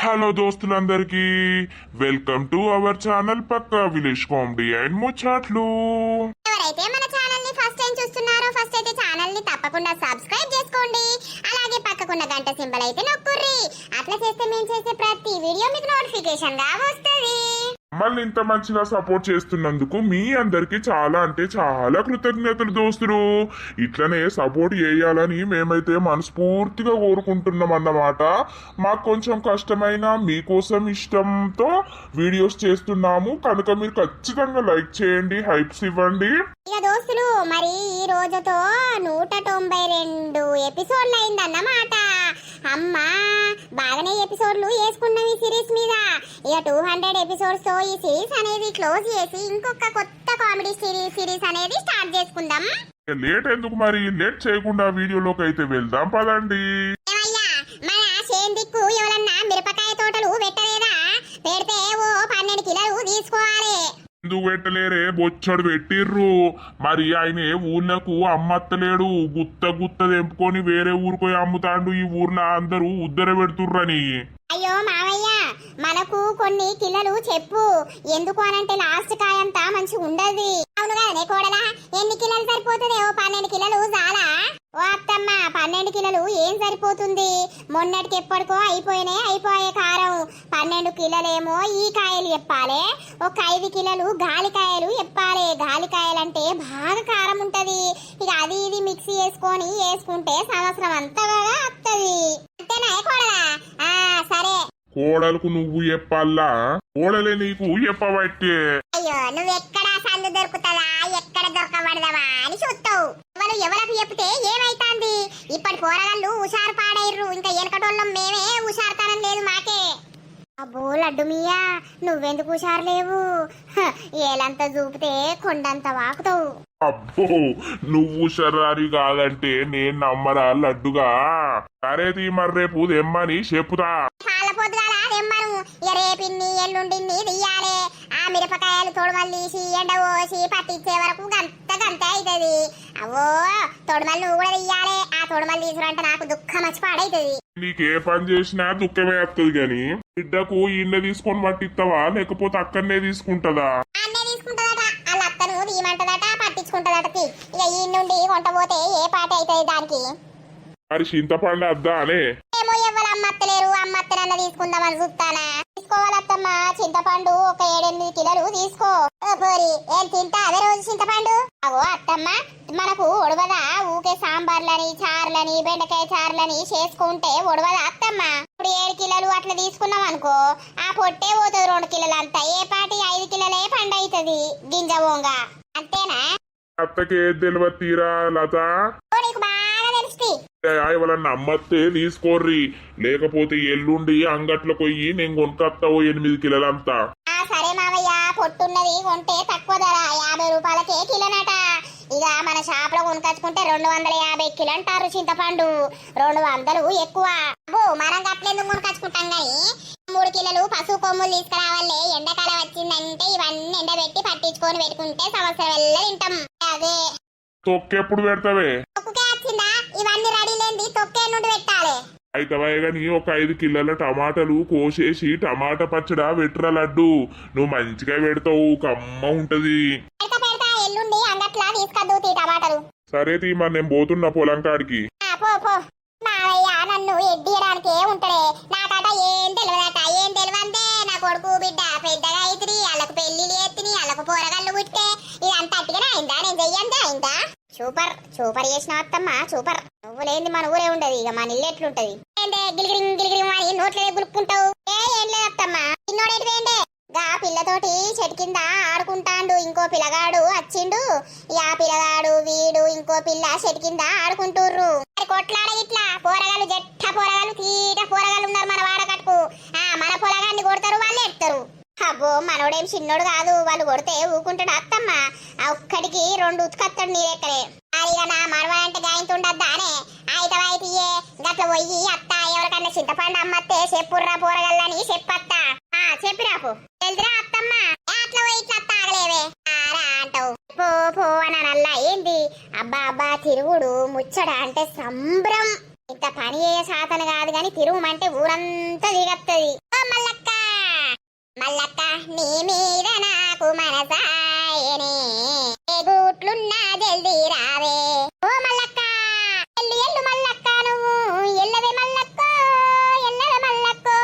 Hello దోస్తులందరికీ welcome to our channel pakka village comedy and ముచ్చట్లు. ఎవరైతే మన ఛానల్ ని ఫస్ట్ టైం చూస్తున్నారో ఫస్ట్ అయితే ఛానల్ ని తప్పకుండా సబ్స్క్రైబ్ చేసుకోండి. అలాగే పక్కకున్న గంట సింబల్ అయితే నొక్కుర్రి. అట్లా చేస్తే మేము చేసే ప్రతి వీడియో మీకు నోటిఫికేషన్ గా వస్తది. మళ్ళీ ఇంత మంచిగా సపోర్ట్ చేస్తున్నందుకు మీ అందరికి చాలా అంటే చాలా కృతజ్ఞతలు దోస్తులు. ఇట్లనే సపోర్ట్ చేయాలని మేమైతే మనస్ఫూర్తిగా కోరుకుంటున్నాం అన్నమాట. మాకు కొంచెం కష్టమైన మీకోసం ఇష్టంతో వీడియోస్ చేస్తున్నాము కనుక మీరు ఖచ్చితంగా లైక్ చేయండి, హైప్స్ ఇవ్వండి. ఇక దోస్తులు మరి ఈ రోజుతో 192 ఎపిసోడ్లు అయిందన్నమాట. అమ్మా బాగానే ఎపిసోడ్లు వేసుకున్నాం ఈ సిరీస్ మీద. ఇక 200 ఎపిసోడ్స్ తో ఈ సిరీస్ అనేది క్లోజ్ చేసి ఇంకొక కొత్త కామెడీ సిరీస్ అనేది స్టార్ట్ చేసుకుందాం. లేట్ ఎందుకు మరి, లేట్ చేయకుండా వీడియోలోకి అయితే వెళ్దాం పదండి. ఏమయ్యా మన చేందిక్కు ఎవరన్నా మిరపకాయ తోటలు పెట్టలేదా? పెడితే ఓ 12 కిలోలు తీసుకోవాలి. ఎందుకు పెట్టలేరే, బొచ్చడు పెట్టిర్రు. మరి ఆయన ఊళ్ళకు అమ్మత్తలేడు, గుత్త తెంపుకొని వేరే ఊరుకోయి అమ్ముతాండు. ఈ ఊర్లో అందరూ ఉద్దర పెడుతుర్రని. అయ్యో మావయ్య మనకు కొన్ని కిలోలు చెప్పు, ఎందుకు అనంటే లాస్ట్ కాయంతా మంచిగా ఉండదు. అవును కదనే కోడలా, ఎన్ని కిలోలు సరిపోతుంది? ఓ 12 కిలోలు చాలా. ఓ అత్తమ్మ 12 కిలోలు ఏం సరిపోతుంది? మొన్నటికి ఎప్పటికో అయిపోయే కారం. 12 కిలోలేమో ఈ కాయలు చెప్పాలి, ఒక 5 కిలోలు గాలికాయలు చెప్పాలి. గాలికాయలంటే బాగా కారం ఉంటది. ఇక అది ఇది మిక్సీ వేసుకుంటే సంవత్సరం అంతా వస్తుంది. అంతేనా కోడలా? సరే. కోడలకు నువ్వు చెప్పాలా, కోడలే నీకు చెప్పబట్టే. అయ్యో నువ్వెక్కడ సందు దొరుకుతుందా, ఎక్కడ దొరకబడదావా అని చూస్తావు. ఎవరికి చెప్తే ఏమైతాంది? ఇప్పటి పోరగాళ్ళు హుషారు పాడైర్రు, ఇంకా వెనకటోళ్ళం మేమే హుషారుతనం లేదు మాకే. అబ్బో లడ్డు మియా నువ్వెందుకు హుషారు లేవు? ఏలంతా చూపితే కొండంత వాకుతావు. అబ్బో నువ్వు షర్రారి కాదంటే నేను నమ్మరా లడ్డుగా. సరే తీ మరి రేపు తెమ్మని చెప్పుతా. చాలా పొద్దుగాల తెమ్మను. రేపిన్ని ఎల్లుండిన్ని తీయాలి. ఆ మిరపకాయలు తొడుమలు తీసి ఎండ పోసి పట్టించే వరకు గంత అవుతుంది. అవో తొడుమలు నువ్వు కూడా తీయాలి. ఆ తొడుమలు తీసుకురంటే నాకు దుఃఖం వచ్చి పాడైతుంది. నీకే పని చేసినా దుఃఖమే వస్తుంది గాని బిడ్డకు ఇన్నే తీసుకొని పట్టిస్తావా లేకపోతే అక్కడనే తీసుకుంటదా? అన్నే తీసుకుంటదట. వాళ్ళ అత్తను తీయమంటదట, పట్టించుకుంటదట. ఇక ఈ నుండి కొంట పోతే ఏ పాట అవుతుంది దానికి? మరి చింతపండు అద్దా అనే? ఏమో ఎవ్వరు అమ్మత్తలేరు, అమ్మత్తనన్న తీసుకుందామని చూస్తానా. తీసుకోవాలత్తమ్మా చింతపండు ఒక 7-8 కిలోలు తీసుకో. పోరి ఏం తింటా అదే రోజు చింతపండు? అవో అత్తమ్మ మనకు ఒడవదా? ఊకే సాంబార్లని చారులని బెండకాయ చారులని చేసుకుంటే ఒడవదా అత్తమ్మ? ఇప్పుడు 7 కిలోలు అట్లా తీసుకున్నాం అనుకో, ఆ పొట్టే పోతుంది 2 కిలోలు అంతా. ఏ పాటి 5 కిలోలే పండు అవుతుంది గింజ ఓంగ. అంతేనా? అత్తకే తెలివ తీరా లత. నీకు బాగా తెలుస్తుంది. ఎవరన్నా అమ్మత్తే తీసుకోర్రి, లేకపోతే ఎల్లుండి అంగట్లో పోయి నేను కొనుక్కొస్తావు 8 కిలోలంతా. సరే మావయ్య, పొట్టున్నది కొంటే తక్కువ ధర 50 రూపాయలకే కిలోనట. ఇక మన షాప్ లో కొనుకొచ్చుకుంటే 250 కిలో అంటారు చింతపండు. 200 ఎక్కువ. మనం గట్లెందుకు కొనుకొచ్చుకుంటాం గాని 3 కిలోలు పసుపు కొమ్ములు తీసుకురావాలే. ఎండాకాలం వచ్చిందంటే ఇవన్నీ ఎండబెట్టి పట్టించుకొని పెట్టుకుంటే సంవత్సరం వెళ్ళ తింటాం. అదే తొక్కెప్పుడు పెడతావే? తొక్కుకే వచ్చిందా? ఇవన్నీ రెడీ లేని తొక్కే నుండి పెట్టాలి. అయితే గాని ఒక 5 కిలోల టమాటాలు కోసేసి టమాటా పచ్చడా వెట్రా లడ్డు. నువ్వు మంచిగా పెడతావు, కమ్మ ఉంటది. పెడతా ఎల్లుండి అంగట్లా తీసుకొద్దు టమాటాలు. సరే తీ మరి నేను పోతున్నా పొలం కాడికి. పో మావయ్య నన్ను ఎడ్డియడానికే ఉంటాడే. నాకట ఏం తెలియదట. ఏం తెలివందే నా కొడుకు బిడ్డ పెద్దగా అయితిరి, వాళ్ళకు పెళ్లిళ్ళు ఎత్తిని, వాళ్ళకు పోరగాళ్ళు పుట్టే ఇదంతా అట్టిగానే అయిందా? నేను చెయ్యందే అయిందా? సూపర్ చేసిన అత్తమ్మ సూపర్. నువ్వు లేని మన ఊరే ఉండదు, ఇక మన ఇల్లు ఎట్లుంటది? ఏంటే గిలిగిరి అని నోట్లే గులుపుకుంటావు? ఏం లేదు అత్తమ్మ. చిన్నోడేటి వేండే గా పిల్లతోటి చెట్టు కింద ఆడుకుంటాండు. ఇంకో పిల్లగాడు వచ్చిండు. ఆ పిల్లగాడు వీడు ఇంకో పిల్ల చెట్టు కింద ఆడుకుంటుర్రు. కొట్లాడ ఇట్లా పోరగాళ్ళు జట్ట పోరగాళ్ళు తీట పోరగాళ్ళు ఉన్నారు మన వాడకట్టుకు. మన పొలగాన్ని కొడతారు, వాళ్ళు ఎడతారు. అబ్బో మనోడేం చిన్నోడు కాదు, వాళ్ళు కొడితే ఊకుంటాడు అత్తమ్మ. ఆ ఒక్కడికి 2 ఉతుకత్తాడు నీరెక్కడే. అదిగా నా మనవాడంటే గాయంతుండద్దా అనే అయితవైతియే గట్ల పోయి అత్త ఎవరికన్నా చింతపండు అమ్మత్తే చెప్పుర్రా పోరగల్లని చెప్పత్తా. చెప్పిరాపు తెలుదురా అత్తమ్మ. అట్లా పోయి ఇట్లా తాగలేవే అంటావు. పో అనల్లా ఏంది? అబ్బా తిరుగుడు ముచ్చడ అంటే సంబరం. ఇంత పని చేయ సాతన కాదు గాని తిరుగుమంటే ఊరంతా దిగత్తది. మల్లక్క నీ మీద నాకు మనసాయనే ఏ గూట్లున్నా జల్దీ రావే ఓ మల్లక్క ఎల్లు ఎల్లు మల్లక్క నువ్వు ఎల్లవే మల్లక్కో ఎల్లవే మల్లక్కో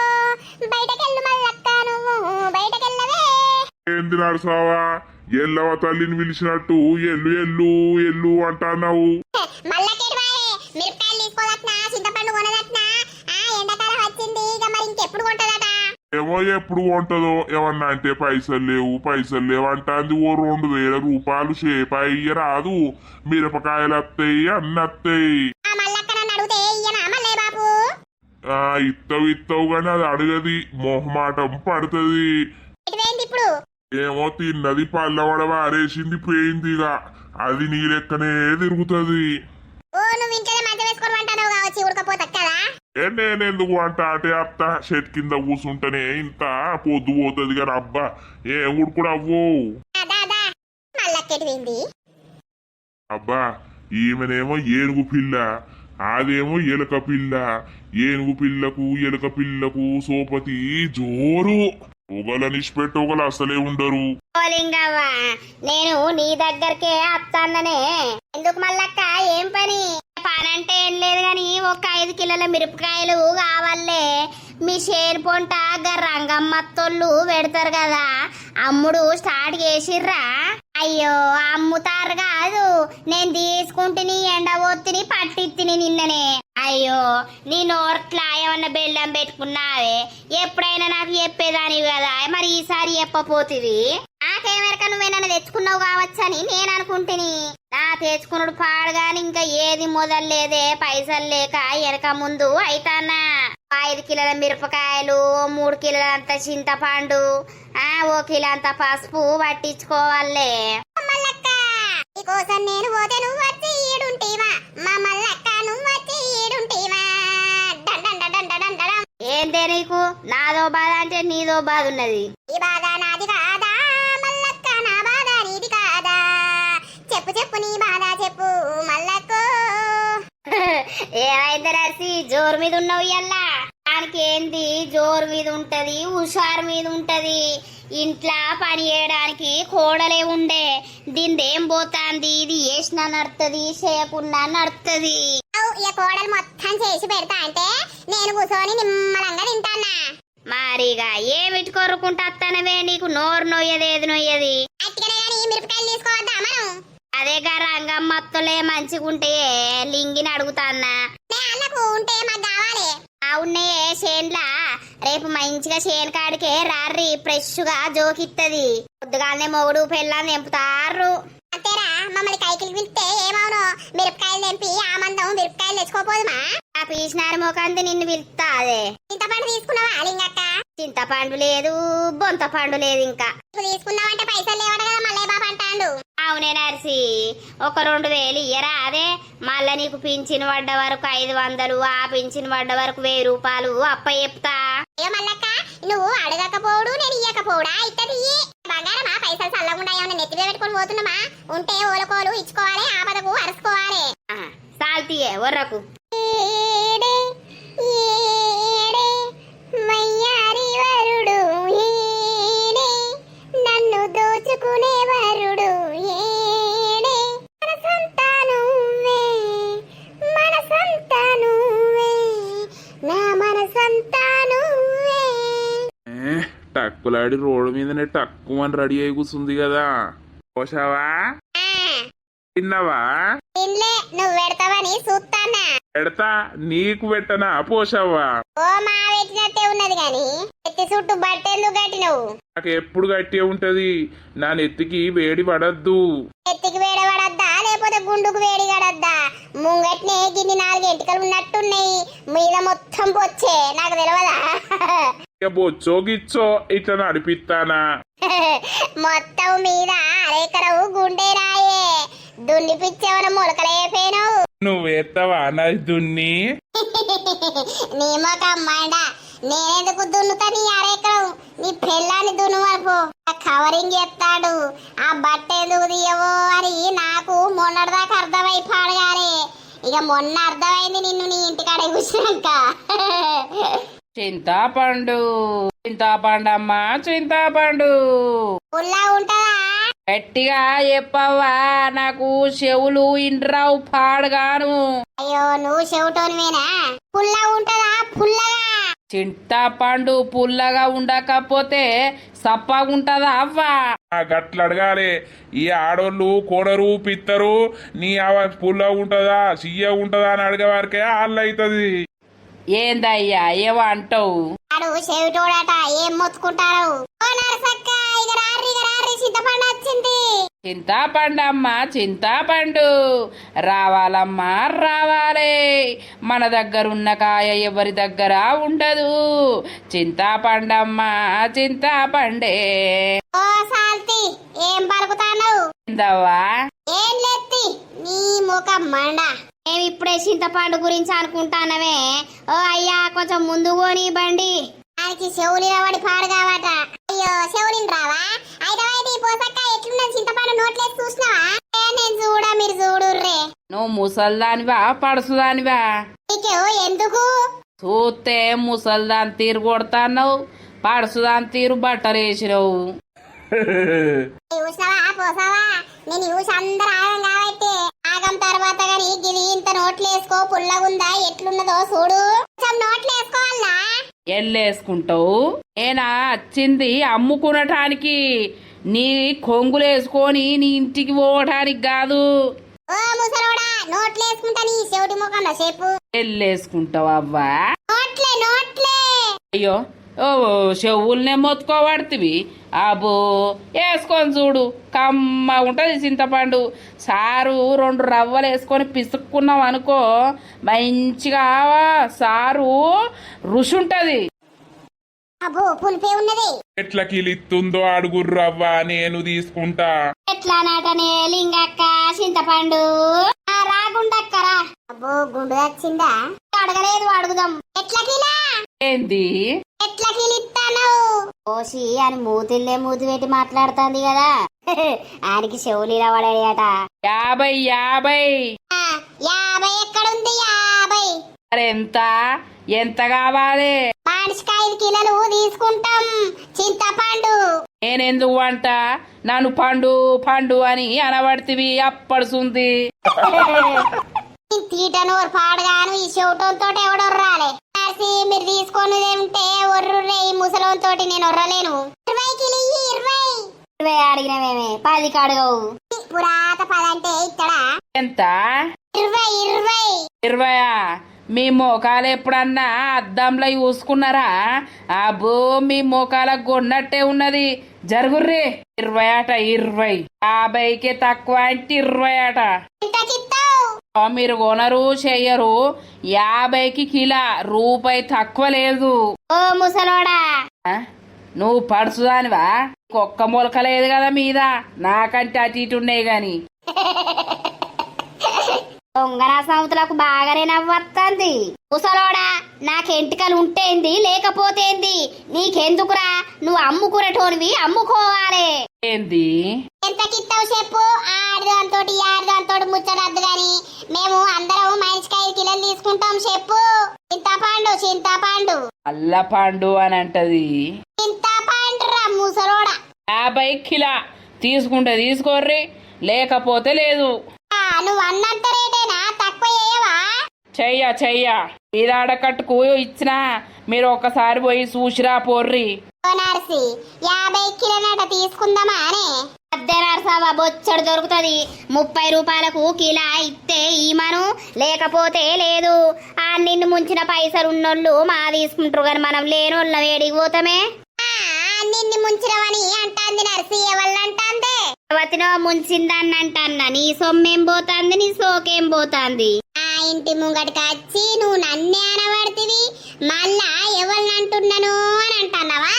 బయటకెళ్ళు మల్లక్క నువ్వు బయటకెళ్ళవే ఏంది నరసావా ఎల్లవ తల్లిని పిలిచినట్టు ఎల్లు ఎల్లు ఎల్లు అంటున్నావు మల్లకేటి బాయే మిరపకాయలు తీసుకోదట్నా చింతపండు కొనదట్నా ఎండాకాలం వచ్చింది ఇక మరి ఇంకెప్పుడు కొంటదట ఏమో ఎప్పుడు ఉంటదో ఏమన్నా అంటే పైసలు లేవు అంటాంది ఓ 2000 రూపాయలు షేప్ అయ్య రాదు మిరపకాయలు వస్తాయి అన్ని వస్తాయి మల్లక్క నన్ను అడిగితే ఇయ్యనా మల్లయ్య బాబు ఇత్తవు గాని అది అడగది మొహమాటం పడుతుంది ఎటువైంది ఇప్పుడు ఏమో తిన్నది పల్లవడ వారేసింది పోయిందిగా అది నీ లెక్కనే తిరుగుతుంది ఓ నువ్వు ఇంట్లోనే మంచం వేసుకొని అంటావు కావచ్చు ఉడకపోతా కదా నేనెందుకు అంటే అత్త షెట్ కింద కూర్చుంటేనే ఇంత పొద్దు పోతుంది కానీ అబ్బా ఏం ఉడుకుడు అవ్వు మల్లక్కెటువైంది అబ్బా ఈమెనేమో ఏనుగు పిల్ల అదేమో ఎలుక పిల్ల ఏనుగు పిల్లకు ఎలుక పిల్లకు సోపతి జోరు ఒకలనిష్పెట్టి ఒకలు అసలే ఉండరు లింగవ్వ నేను నీ దగ్గరకే అత్తన్ననే ఎందుకు మల్లక్క ఏం పని పనంటే ఏం లేదు గాని ఒక 5 కిలోల మిరపకాయలు కావాలే మీ షేర్ పొంట రంగమ్మత్తోళ్ళు పెడతారు కదా అమ్ముడు స్టార్ట్ చేసిర్రా అయ్యో అమ్ముతారు కాదు నేను తీసుకుంటుని ఎండబోత్తిని పట్టిత్తిని నిన్ననే అయ్యో నీ నోట్లా ఏమన్నా బెల్లం పెట్టుకున్నావే ఎప్పుడైనా నాకు చెప్పేదానివి కదా మరి ఈసారి చెప్పపోతివి నాకేమెరక నువ్వేనన్నా తెచ్చుకున్నావు కావచ్చని నేను అనుకుంటుని నా తెచ్చుకున్నాడు పాడుగాని ఇంకా ఏది మొదల్లేదే పైసలు లేక వెనక ముందు అయితానా 5 కిలోల మిరపకాయలు 3 కిలోలంత చింతపండు 1 కిలో అంత పసుపు పట్టించుకోవాలే కోసం నేను పోతే నువ్వు వచ్చి ఈడుంటీవా మా మల్లక్క నువ్వు వచ్చి ఈడుంటీవా ఏంటే నీకు నాదో బాధ అంటే నీదో బాధ ఉన్నది ఈ బాధ నాది కాదా మల్లక్క నా బాధ నీది కాదా చెప్పు చెప్పు నీ బాధ చెప్పు మల్లక్కో ఏమైంది నర్సి జోరు మీద ఉన్నావు ఇయ్యల్లా దానికి ఏంది జోరు మీద ఉంటది హుషారు మీద ఉంటది ఇంట్లో పని చేయడానికి కోడలే ఉండే దీనిదేం పోతాంది ఇది చేసినా నడుతుంది చేయకుండా నడుతుంది కోడలు మొత్తం చేసి పెడతా అంటే నేను కూర్చొని నిమ్మలంగా తింటానా మరిగా ఏమిటి కొరుకుంటా వస్తానవే నీకు నోరు నొయ్యది ఏది నొయ్యది మిరపకాయలు తీసుకోవద్దా మనం అదేగా రంగమ్మత్తలే మంచిగుంటే లింగిని అడుగుతాన్నా అన్నకు ఉంటే మాకు కావాలి అవున్నాయే చేన్లా రేపు మంచిగా చేను కాడికే రారి ఫ్రెష్ గా జోకిత్తది పొద్దుగాలనే మొగుడు పెళ్ళాన్ని తెంపుతారు అంతేరా మమ్మల్ని కైకిలి పిలిస్తే ఏమవును మిరపకాయలు తెంపి ఆ మందం మిరపకాయలు తెచ్చుకోపోదుమా ఆ పీసినారి మొకంది నిన్ను పిలుస్తా అదే చింతపండు తీసుకున్నావా లింగక్క చింతపండు లేదు బొంతపండు లేదు ఇంకా తీసుకున్నావంటే పైసలు లేవట కదా మళ్ళీ బాబు అంటాడు అవునే నర్సి ఒక 2000 ఇయ్యరా అదే మళ్ళా నీకు పింఛన్ పడ్డ వరకు 500 ఆ పింఛన్ పడ్డ వరకు 1000 రూపాయలు అప్ప చెప్తా మల్లక్క నువ్వు అడగకపోడు నేను ఇయ్యకపోడా ఇత్తది బంగారమా పైసలు చల్లకుండా ఏమన్నా నెత్తిలో పెట్టుకొని పోతున్నామా ఉంటే ఓలకోలు ఇచ్చుకోవాలి ఆపదకు అరుసుకోవాలి సాల్తీయే వర్రకు నన్ను దోచుకునే వరుడు టక్కులాడి రోడ్డు మీదనే టక్కుమని రెడీ అయి కూర్చుంది కదా పోసావా తిన్నావా నువ్వు పెడతావని చూస్తానా పెడతా నీకు పెట్టనా పోసావా ఓ మా పెట్టినట్టే ఉన్నది గాని ఎత్తి చుట్టూ బట్టెందుకు కట్టినవు నాకు ఎప్పుడు గట్టి ఉంటది నా నెత్తికి వేడి పడద్దు ఎత్తికి వేడి పడద్దా లేకపోతే గుండుకు వేడి పడద్దా ముంగట్నే గిన్ని 4 ఎంటికలు ఉన్నట్టున్నాయి మీద మొత్తం పొచ్చే నాకు తెలియదా బొచ్చో గిచ్చో ఇట్లా నడిపిస్తానా మొత్తం మీద అరేకరవు గుండె రాయే దున్ని పిచ్చేవన మొలకలేపోయాను నువ్వేస్తావా నాది దున్ని నీ మొకమ్మాండ నేనెందుకు దున్నుతా నీ అరేకరం నీ పెళ్ళాన్ని దున్ను వరకు కవరింగ్ చెప్తాడు ఆ బట్ట ఎందుకు తీయవో అని నాకు మొన్నటిదాకా అర్థమైపోయాడు గారే ఇక మొన్న అర్థమైంది నిన్ను నీ ఇంటికాడ కూర్చున్నాక చింతపండు చింతాపండమ్మా చింతాపండు పుల్లా ఉంటదా గట్టిగా చెప్పవ్వా, నాకు చెవులు ఇండ్రావు పాడుగాను. అయ్యో నువ్వు చెవిటోనివేనా? పుల్లా ఉంటదా పుల్లగా? చింతాపండు పుల్లగా ఉండకపోతే సప్పగుంటదా అవ్వా? గట్ల అడగాలి. ఈ ఆడోళ్ళు కొనరు పిత్తరు, నీ అవ పుల్ల ఉంటదా సియ్య ఉంటదా అని అడిగే వారికే ఆళ్ళు అవుతుంది. ఏందయ్యా ఏమో అంటావు? ఆడు చెవిటోడట, ఏం మొత్తుకుంటారు? ఓ నరసక్క, ఇక రారి చింతపండు వచ్చింది. చింతాపండమ్మా చింతాపండు రావాలమ్మా రావాలి. మన దగ్గర ఉన్న కాయ ఎవరి దగ్గర ఉండదు. చింతాపండమ్మా చింతాపండే. ఓ సాల్తి, ఏం పలుకుతావు? ఏందవ్వా? ఏం లెత్తి నీ ముఖం మండ. మేము ఇప్పుడే చింతపండు గురించి అనుకుంటానమే. ఓ అయ్యా కొంచెం ముందు పోనీ బండి. దానికి చెవులు వాడి పాడు కావట. అయ్యో చెవులిని రావా? అయితే పోసక్క ఎట్లున్నది చింతపండు నోట్లేసి చూసినావా? నేను చూడా, మీరు చూడుర్రే. నువ్వు ముసల్దానివా పడుసుదానివా? నీకు ఎందుకు? చూస్తే ముసల్దాని తీరు కొడతాన్నావు, పడుసుదాని తీరు బట్టలేసినావు. చూసినావా పోసావా? నేను చూసి అందరు ఆగం కాబట్టి ఆగం తర్వాత గాని గిది ఇంత నోట్లు వేసుకో, పుల్లగుందా ఎట్లున్నదో చూడు. కొంచెం నోట్లు వేసుకోవాలా? ఎల్లేసుకుంటావు? నేనా వచ్చింది అమ్ముకునటానికి, నీ కొంగులేసుకొని నీ ఇంటికి పోవటానికి కాదు. ఓ ముసలోడా, నోట్లు వేసుకుంటా నీ చెవిటి ముఖంలో చెప్పు. ఎల్లేసుకుంటావు అవ్వా? నోట్లే. అయ్యో ఓ చెవుల్నే మొత్తుకోబడుతుంది. అబ్బో వేసుకొని చూడు, కమ్మ ఉంటుంది చింతపండు. సారు 2 రవ్వలు వేసుకొని పిసుక్కున్నాం అనుకో, మంచిగా సారు రుచి ఉంటది. అబ్బో పులిపే ఉన్నది. ఎట్లా కిలిత్తుందో అడుగుర్రు అవ్వా, నేను తీసుకుంటా. ఎట్లా నాటనే లింగక్క చింతపండు రాగుండక్కరా. అబ్బో గుండు వచ్చిందా? అడగలేదు, అడుగుదాం. ఎట్లా కిలా? ఏంది ఎట్లా కిలిస్తాను? ఓసి అని మూతిల్లే మూతి పెట్టి మాట్లాడుతుంది కదా. ఆయనకి చెవులు ఇలా పడాయట. 50 50 ఎక్కడుంది? 50 మరి ఎంత కావాలి? మనిషికి 5 కిలోలు తీసుకుంటాం చింతపండు. నేనెందుకు అంట, నన్ను పండు పండు అని అనబడితివి అప్పడుసుంది. తీటనోరు పాడగాను ఈ చెవిటంతో ఎవడొర్రు రాలే. మీరు తీసుకొని ఉంటే ఒర్రుర్రే, ఈ ముసలోన్ తోటి నేను ఒర్రలేను. 20 కిలో 20 అడిగినవేమే 10 అడగవు. పురాత 10 అంటే ఇత్తడా? ఎంత? 20. 20? మీ మోకాలు ఎప్పుడన్నా అద్దంలో చూసుకున్నారా? అబ్బో మీ మోకాలకు కొన్నట్టే ఉన్నది. జరుగుర్రే. 20 అట. 20. 50కి తక్కువ అంటే 20 అట. మీరు కొనరు చెయ్యరు. 50కి కిలా, రూపాయి తక్కువ లేదు. ఓ ముసలోడా, నువ్వు పడుచుదానివా? ఒక్క మొలక లేదు కదా మీద, నాకంటే అటు ఇటు ఉన్నాయి గాని. దొంగన సంవత్సరాలకు బాగానే నవ్వొస్తుంది. ముసలోడా, నాకెంటికలు ఉంటేంది లేకపోతేంది, నీకెందుకురా? నువ్వు అమ్ముకునేటోనివి, అమ్ముకోవాలి. ఏంది? ఎంతకిస్తావు చెప్పు? ఆడదాంతో ముచ్చరద్దు గాని మేము అందరం మనిషికి 5 కిలోలు తీసుకుంటాం. చెప్పు. చింతపండు అల్లపండు అని అంటది. చింతపండు రా ముసలోడా. 50 కిలా తీసుకుంటే తీసుకోర్రి, లేకపోతే లేదు. నువ్వు అన్నంత రేటేనా? తక్కువ చేయవా? చెయ్య ఇది ఆడకట్టుకు ఇచ్చినా మీరు ఒక్కసారి పోయి చూసిరా పోర్రి. నర్సి 50 కిలోనట తీసుకుందామా అని. అద్దె నర్సావా, బొచ్చడు దొరుకుతుంది. 30 రూపాయలకు కిలా ఇస్తే ఈమను, లేకపోతే లేదు. ఆ నిన్ను ముంచిన పైసలు ఉన్నోళ్ళు మా తీసుకుంటారు కానీ మనం లేనోళ్ళ వేడికి పోతామే. నిన్ను ముంచినవని అంటాంది నర్సి. ఎవళ్ళంటాందే? వతినో ముంచిందాన్ని అంటన్నా. నీ సొమ్మేం పోతాంది, నీ సోకేం పోతాంది? ఆ ఇంటి ముంగటికి వచ్చి నువ్వు నన్నే అనబడితివి, మళ్ళా ఎవరిని అంటున్నాను అని అంటున్నావా?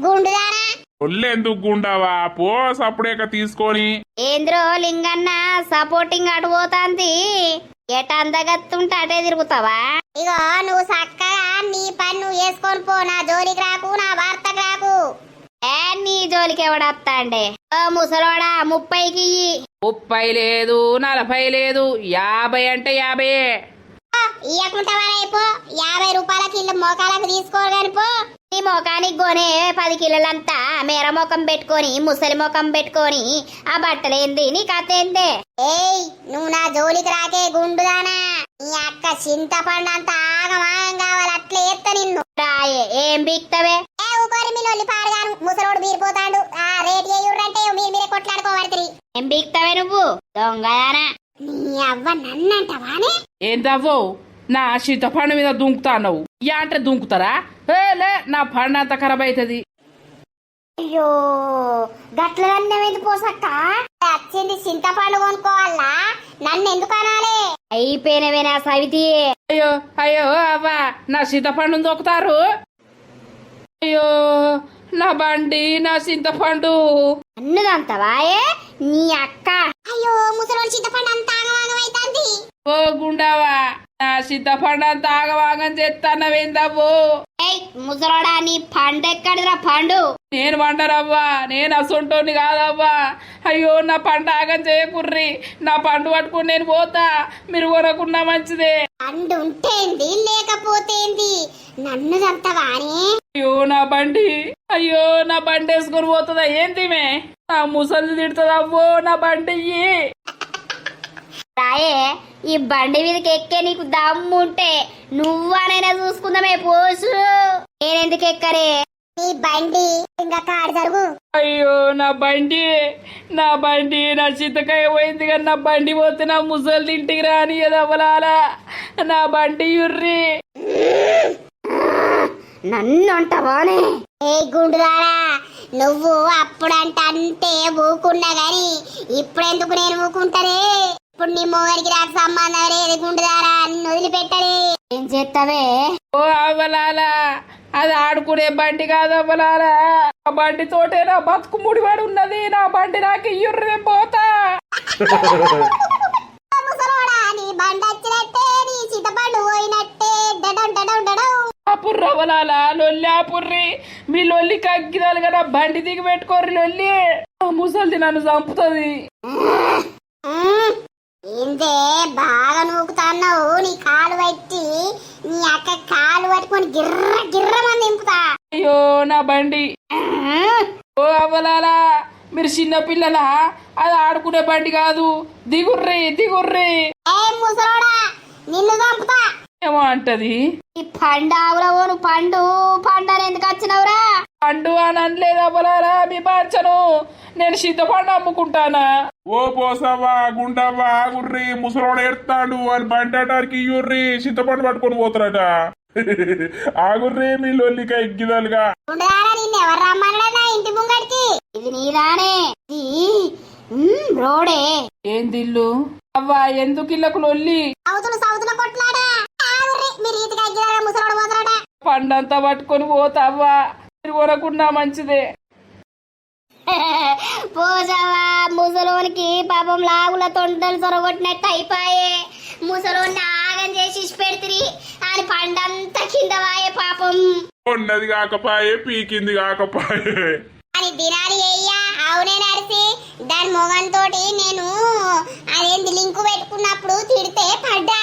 గుండుదారా, ఒళ్ళెందుకు గుండావా? పో సప్పుడేక తీసుకొని. ఏంద్రో లింగన్న సపోర్టింగ్ అటు పోతాంది. ఎట అందగత్తుంటే అటే తిరుగుతావా? ఇగో నువ్వు చక్కగా నీ పని నువ్వు వేసుకొని పో. నా జోలికి రాకు, నా వార్తకు రాకు. నీ జోలికి ఎవడత్తాండే? ఓ ముసలోడా, 30కి 30 లేదు, 40 లేదు, 50 అంటే 50. ఇయ్యకుంటావా రేపు 50 రూపాయల కిలో మోకాలకు తీసుకోగాని పో. నీ మోకానికి కొనే 10 కిలోలంతా మేర మొఖం పెట్టుకొని ముసలి మొఖం పెట్టుకొని ఆ బట్టలేంది నీ కథ ఏందే? ఏయ్ నువ్వు నా జోలికి రాకే గుండుదానా. నీ అక్క చింతపండు అంత ఆగమాగం కావాలి అట్లా ఎత్త నిన్ను. రాయే ఏం బిక్తవే? ఏ ఊకోరి మీ లొల్లి పాడగాను ముసలోడు బీరిపోతాడు. ఆ రేట్ చేయుర్రంటే మీరు మీరే కొట్లాడుకోబడుతుంది. ఏం బిక్తవే నువ్వు దొంగదానా? నీ అవ్వ నన్నంటవానే? ఏంటవ్వో నా చింతపండు మీద దుంకుతావు యా అంటే దుంకుతారా? లే నా పండు అంత ఖరాబ్ అవుతుంది. అయ్యో గట్లన్నది పోసక్క. వచ్చింది చింతపండు కొనుక్కోవాలా? నన్ను ఎందుకు అనాలి? అయిపోయినవే నా సవితి. అయ్యో అయ్యో అవ్వా నా చింతపండు దొక్కుతారు. అయ్యో నా బండి నా చింతపండు అన్నదంతవాయే నీ అక్క. అయ్యో ముసలోడు చింతపండు అంత ఆగమాగమైతుంది. ఓ గుండావా నా చింతపండు అంత ఆగవాగం చేస్తానవేందవ్వు? ఏయ్ ముసలోడా నీ పండు ఎక్కడిరా పండు? నేను వండరవ్వా నేను అసొంటోని కాదవ్వా. అయ్యో నా పండు ఆగం చేయకుర్రి. నా పండు పట్టుకుని నేను పోతా. మీరు కొనకున్నా మంచిదే. పండు ఉంటేంది లేకపోతేంది నన్ను దంతవానే? అయ్యో నా బండి అయ్యో నా బండి వేసుకొని పోతుందా ఏంటిమే? నా ముసలి తిడుతుందవ్వో నా బండి ఇయ్యి. రాయే ఈ బండి మీదకి ఎక్కే నీకు దమ్ముంటే నువ్వనైనా చూసుకుందామే పోసు. నేనెందుకు ఎక్కరే నీ బండి? ఇంకా కాడు జరుగు. అయ్యో నా బండి నా చింతకాయ పోయింది కానీ నా బండి పోతే నా ముసలి ఇంటికి రాని అవ్వలాలా. నా బండి యుర్రి. నన్ను అంటవానే? ఏ గుండుదారా నువ్వు అప్పుడంటే ఊకున్నా గాని ఇప్పుడెందుకు నేను ఊకుంటానే? ఇప్పుడు నీ మొగడికి నాకు సంబంధం లేదు గుండుదారా. నిన్ను వదిలిపెట్టలే. ఏం చేస్తావే? ఓ అవ్వలాలా అది ఆడుకునే బండి కాదు అవ్వలాలా. ఆ బండి తోటే నా బతుకు ముడివాడు ఉన్నది. నా బండి నాకు ఇయ్యుర్రి పోతా. ముసలోడా నీ బండి వచ్చినట్టే నీ చింతపండు పోయినట్టే. డడం డడం డడం. అపుర్రవలాలా లొల్లి ఆపుర్రి. మీ లొల్లి కగ్గిదాలు కదా బండి దిగి పెట్టుకోర్రి లొల్లి. ఆ ముసలిది నన్ను చంపుతుంది. ఏందే బాగా నూకుతాన్నావు? నీ కాలు పట్టి నీ అక్క కాలు పట్టుకొని గిర్ర గిర్రమని దింపుతా. అయ్యో నా బండి. ఓ అవ్వలాలా మీరు చిన్న పిల్లలా? అది ఆడుకునే బండి కాదు. దిగుర్రి దిగుర్రి. ఏ ముసలోడా నిన్ను చంపుతా. ఏమో అంటది. ఈ పండు ఆవులవో నువ్వు పండు పండని ఎందుకు వచ్చినవురా? పండు అని అనలేదు అవ్వలాలా మీ బాచను. నేను చింతపండు అమ్ముకుంటానా? ఓ పోసవ్వా గుండవ్వా గుర్రి ముసలోడు ఎడతాడు అని బండి అటానికి ఇయ్యుర్రి. చింతపండు పట్టుకొని పోతారట. ఆగుర్రి మీ లొల్లిక ఎగ్గిదలుగా. నిన్ను ఎవరు రమ్మన్నా ఇంటి ముంగడికి? ఇది నీరానే రోడే. ఏంది ఇల్లు అవ్వా? ఎందుకు ఇళ్ళకు లొల్లి? సౌతుల కొట్లాడా? మీరు ఈతగా ముసలోడు పోతాడా? పండంతా పట్టుకొని పోతావా? మీరు కొనకున్నా మంచిదే. పోసావా ముసలోనికి పాపం లాగుల తొండలు సొరగొట్టినట్టు అయిపోయే. ముసలోని ఆగం చేసి పెడితే అని పండంతా కింద వాయే పాపం. ఉన్నది కాకపాయే పీకింది కాకపాయే అని దినాలి అయ్యా. అవునే నడిసి దాని మొగంతో నేను అదేంటి లింకు పెట్టుకున్నప్పుడు తిడితే పడ్డా.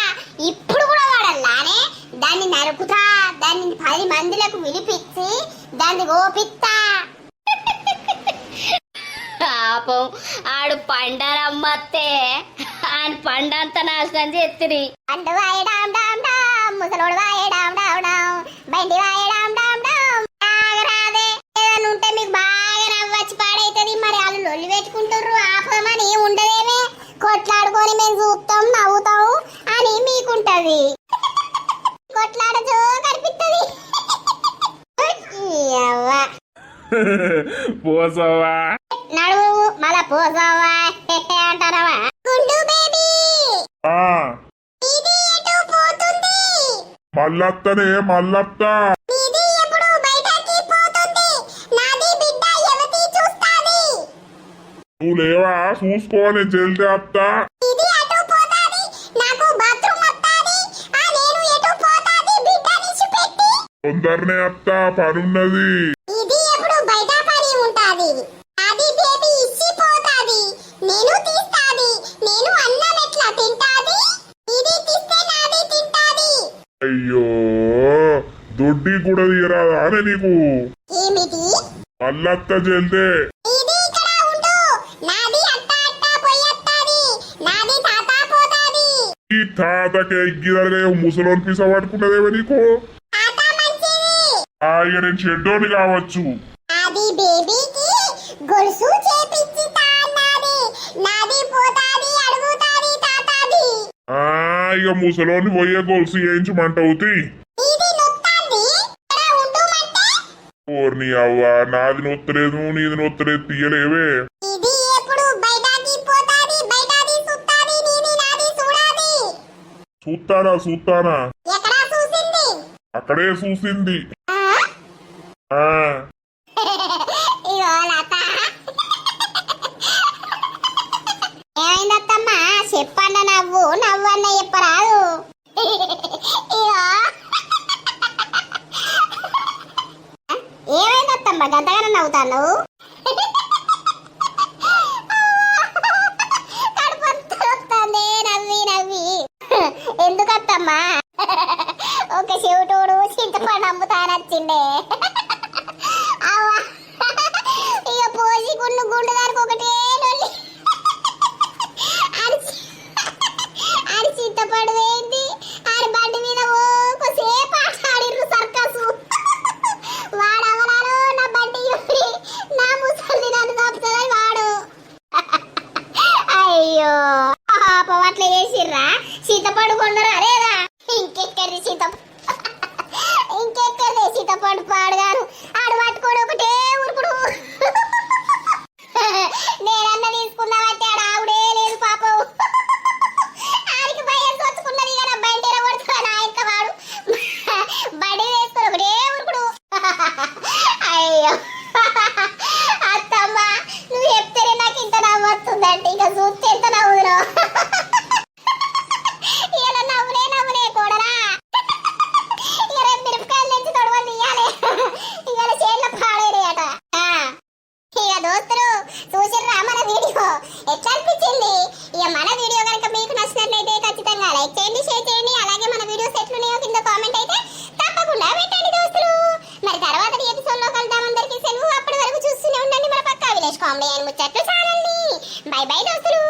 ఇప్పుడు కూడా వాడల్లానే దాన్ని నరుకుతా. దాన్ని 10 మందిలకు విలిపించి దాన్ని గోపిస్తా. పాపం ఆడు పండరమ్మత్తే ఆయన పండంతా నాశనం చేస్తుంది. పండు వాయడాం డాం డాం ముసలోడు వాయడాం డాం డాం బండి వాయడాం డాం డాం. ఆగరాదే ఏదైనా ఉంటే మీకు బాగా నవ్వచ్చి పాడైతుంది. మరి వాళ్ళు లొల్లి పెట్టుకుంటారు ఆపమని ఉండదేమే. కొట్లాడుకొని మేము చూస్తాం నవ్వుతాం అని మీకుంటది. కొట్లాడచో కనిపిస్తుంది. పోసవ్వా నడువు మళ్ళా పోసావా అంటారవా? గుండు బేబీ ఇది ఎటు పోతుంది? మల్లత్తనే మల్లత్తా. ఇది ఎప్పుడు బయటకి పోతుంది? నాది బిడ్డ ఎవతి చూస్తాది? నువ్వు లేవా చూసుకోవాలి జల్ది అత్తా. ఇది ఎటు పోతాది? నాకు బాత్రూమ్ వస్తాది. ఆ నేను ఎటు పోతాది బిడ్డ నిసి పెట్టి? తొందరనే అత్తా పనున్నది. ఇది ఎప్పుడు బయట పని ఉంటాది. నాది బేబీ ఇచ్చిపోతాది. నేను తీస్తాది. నేను అన్నం ఎట్లా తింటాది? ఇది తీస్తే నాది తింటాది. దొడ్డి కూడా తీయరాదా అనే నీకు ఏమిటి అల్లక్క చెల్తే ఇది ఇక్కడ ఉండు నాది అత్త అత్త పోయత్తది నాది తాత పోతాది ఈ తాతకే గిరలే ముసలోని పిస పట్టుకున్నదేవే నీకు తాత మంచిది ఇక నేను చెడ్డోని కావచ్చు అది బేబీకి గొలుసు చేపిచ్చితా అన్నది నాది పోతాది అడుగుతాది తాతాది ఇక ముసలోని పోయే గొలుసు వేయించమంటవుతి ఇది నొత్తంది ఇక్కడ ఉండుమంటే ఓర్ని అవ్వ నాది నొత్తలేదు నీది నొత్తలేదు తీయలేవే ఇది ఎప్పుడు బయటకి పోతాది బయటది సుత్తాది నీది నాది చూడాది చూస్తానా ఎక్కడ చూసింది అక్కడే చూసింది ఆ? ఆ ఇగో లత ఏమైందత్తమ్మా చెప్పన్న నవ్వన్న చెప్పరాదు ఇగో ఏమైందత్తమ్మా గంతగానే నవ్వుతాను కడుపుతుంది నవ్వి నవ్వి ఎందుకత్తమ్మా ఒక చెవిటోడు చింతపండు అమ్ముతానొచ్చిండే ఇక పోసి గుండు గుండు దానికి ఒకటే లొల్లి ఆడి చింతపడు వేయింది ఆడి బండి మీద ఒకసేపు ఆడిర్రు సర్కసు వాడవనాలు నా బండి చూసి నా ముసలి నన్ను తప్పుతుందని వాడు అయ్యో పాపం అట్లా చేసిర్రా చింతపండు కొండరా లేదా ఇంకెక్కడి చింతపండు పాడుగాను ఆడు పట్టుకోడు ఒకటే ఉరుకుడు నేనన్న తీసుకుందామంటే ఆడ ఆవిడే లేదు పాపం ఆడికి భయం తోచుకున్నది కదా బండి కొడుతున్నా నా ఇంకా వాడు బండి వేసుకుని ఒకటే ఉరుకుడు అయ్యో అత్తమ్మ నువ్వు చెప్తేనే నాకు ఇంత నవ్వు వస్తుందంటే ఇక చూస్తే ఎంత నవ్వుదురో ఇలా నవ్వునే కూడరా ఇక రేపు మిరపకాయలు తెచ్చి తొడవలు తీయాలి ఇవాళ చేనులో పాడేయట ఇక దోస్తులు చూసిర్రా మన వీడియో ఎట్లా అనిపించింది ఇక మన వీడియో కనుక మీకు నచ్చినట్లయితే ఖచ్చితంగా లైక్ చేయండి షేర్ చేయండి అలాగే మన వీడియోస్ ఎట్లున్నాయో కింద కామెంట్ అయితే తప్పకుండా పెట్టండి దోస్తులు మరి తర్వాత ఎపిసోడ్ లో కలుద్దాం అందరికీ సెలవు అప్పటి వరకు చూస్తూనే ఉండండి మన పక్కా విలేజ్ కామెడీ అని ముచ్చట్లు ఛానల్ ని బై బై దోస్తులు